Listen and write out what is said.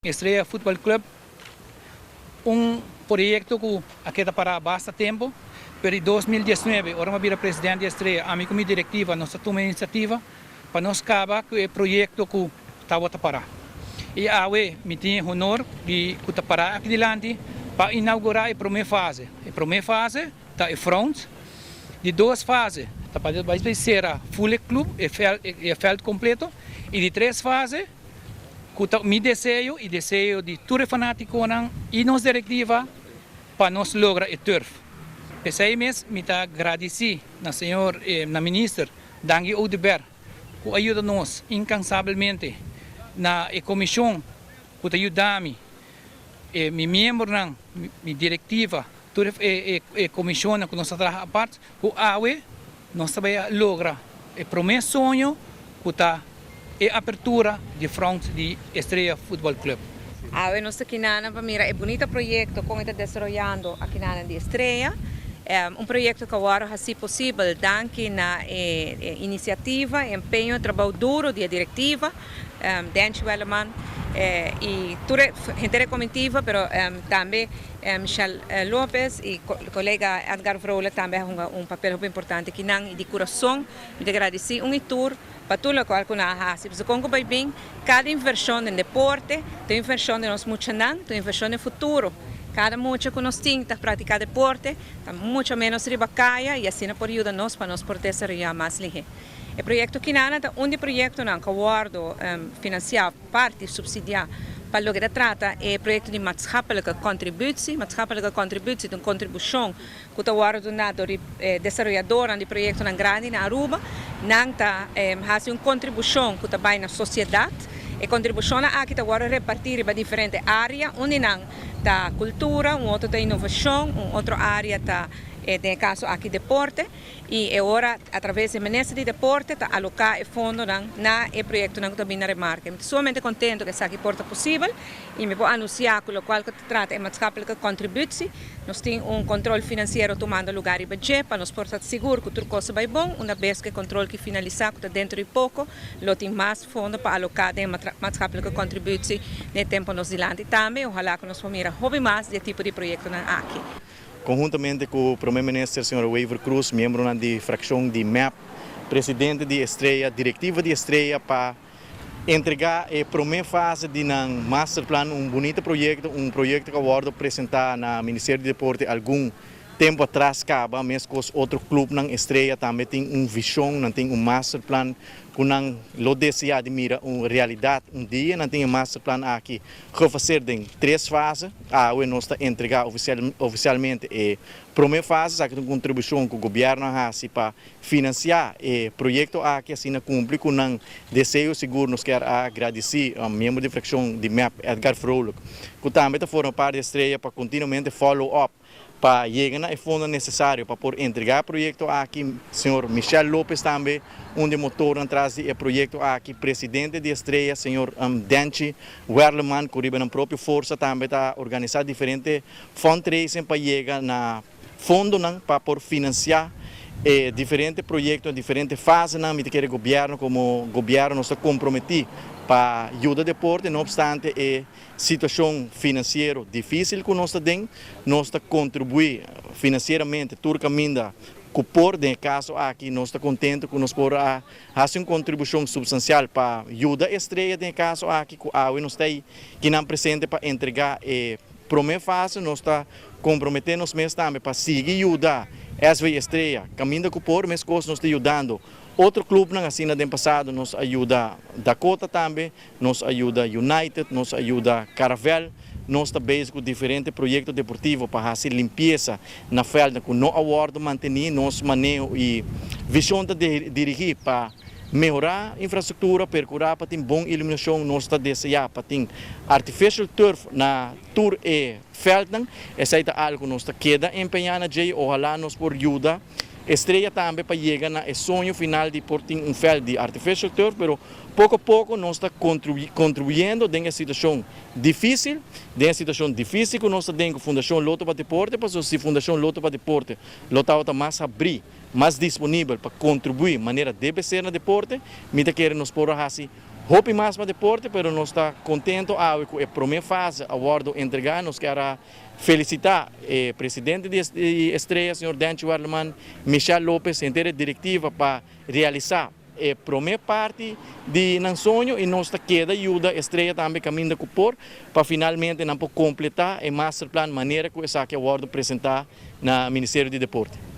Estrela Futebol Club, projeto que aqui está para bastante tempo, pero em 2019, agora eu presidente da Estrela, a minha diretiva, nós tomamos iniciativa para nós acabar com o projeto que estava para. E a me tinha honor de estar para aqui adiante para inaugurar a primeira fase. A primeira fase está em front, de duas fases, vai ser a full club, o feld completo, e de três fases, meu desejo e desejo de todo fanático e nossa diretiva para nós lograr o turf. Pensei mesmo, me agradeci na senhor, na ministra, Dangi Odeberg, que ajuda-nos incansavelmente na comissão, que ajuda-me, meu membro, minha diretiva, toda a comissão que nós trabalhamos a parte, que nós vamos lograr o primeiro sonho que está a apertura de frente de Estrela Futebol Club. Nós aqui na Pamira é um bonito projeto que está desenvolvendo aqui na Estrela. Projeto que agora é possível, danke na iniciativa, empenho, trabalho duro da diretiva, Dante Welleman, e toda a gente da comitiva, mas também Michel Lopes e o colega Edgar Vrola também um papel muito importante aqui de coração. Me agradeço tour para tudo o que nós fazemos. Se como vai bem, cada inversão no deporte, tem inversão no nosso muchanan, tem inversão no futuro. Cada mucha que nós temos para praticar deporte, está muito menos ribacaia e assim por ajuda-nos para nós poder desarrollar mais lige. O projeto que nós temos, projeto que guardo financiar parte subsidiar para o que trata é o projeto de maatschappelijke contributie. Maatschappelijke contributie é uma contribuição que está guardo na desenvolvedora do projeto na grande na Aruba, não faz uma contribuição que está bem na sociedade. A contribuição aqui está agora repartir para diferentes áreas, onde não está cultura, outro está inovação, outra área está, no caso aqui, deporte, e agora, através do Ministério de Deporte, está alocar o fundo no projeto que está vindo na remarca. Estou somente contente que isso aqui porta possível, e me vou anunciar que o qual que trata é maatschappelijke contributie. Nós temos controle financeiro tomando lugar e budget, para nos portar seguro que tudo coisa vai bom, uma vez que o controle que finalizar, que está dentro de pouco, lo tem mais fundo para alocar em maatschappelijke contributie no tempo nos dilante também, ojalá que nós vamos ver mais desse tipo de projeto aqui. Conjuntamente com o primeiro-ministro, Sr. Wever Cruz, membro da fração de MAP, presidente de Estrela, diretiva de Estrela, para entregar a primeira fase de um master plan, bonito projeto que eu vou apresentar no Ministério do Deporte algum tempo atrás, mesmo com outro clube na Estrela também tem uma visão, tem master plan, que não lo deseja de mira uma realidade dia, não tem master plan aqui, que fazer em três fases, nós está entregar oficialmente a primeira fase, que tem contribuição que o governo faz para financiar o projeto aqui, assim cumpre com um desejo seguro, nós queremos agradecer ao membro de fração de MAP, Edgar Vrola, que também está formando parte da Estrela para continuamente follow-up para chegar ao fundo necessário para poder entregar o projeto aqui, Sr. Michel Lopes também, motor atrás do projeto aqui, presidente de Estrela, Sr. Dante Welleman, que na própria força também está organizando diferentes fundraising para chegar na fundo para poder financiar diferentes projetos, diferentes fases do governo, como o governo está comprometido para ajudar o deporte, não obstante a situação financeira difícil que nós temos, nós contribuir financeiramente, tudo caminho que por no caso aqui nós estamos contentes que nós podemos fazer uma contribuição substancial para ajudar a Estrela, no caso aqui, que nós estamos aqui na presente para entregar a primeira fase, nós estamos comprometendo mesmo também para seguir ajudar a Estrela, caminho que por, mas nós estamos ajudando. Outro clube na assim no passado nos ajuda Dakota também, nos ajuda United, nos ajuda Caravel, nós também com diferentes projetos deportivos para fazer limpeza na felda com no award manter nosso manejo e visão de dirigir para melhorar a infraestrutura, procurar para ter boa iluminação, nós está desejar para ter artificial turf na tour e felda, essa é algo que nós está queda empenhado na ojalá nos por ajuda. Estrela também para chegar no sonho final de por um fel de artificial turf, mas pouco a pouco nós está contribuindo nessa situação difícil, que nós temos com a Fundação Loto para Deporte, porque se a Fundação Loto para Deporte está mais abrir, mais disponível para contribuir de maneira de ser no deporte, nós queremos nos pôr Hope mais para deporte, pero nós está contento com a primeira fase, awardo entregar, nós quero felicitar o presidente de Estrela, senhor Dante Warleman, Michel Lopes, inteira diretiva para realizar a primeira parte de sonho e nós queda ajuda a Estrela também caminho de por para finalmente não completar o master plan maneira que essa que awardo apresentar no Ministério de Deporte.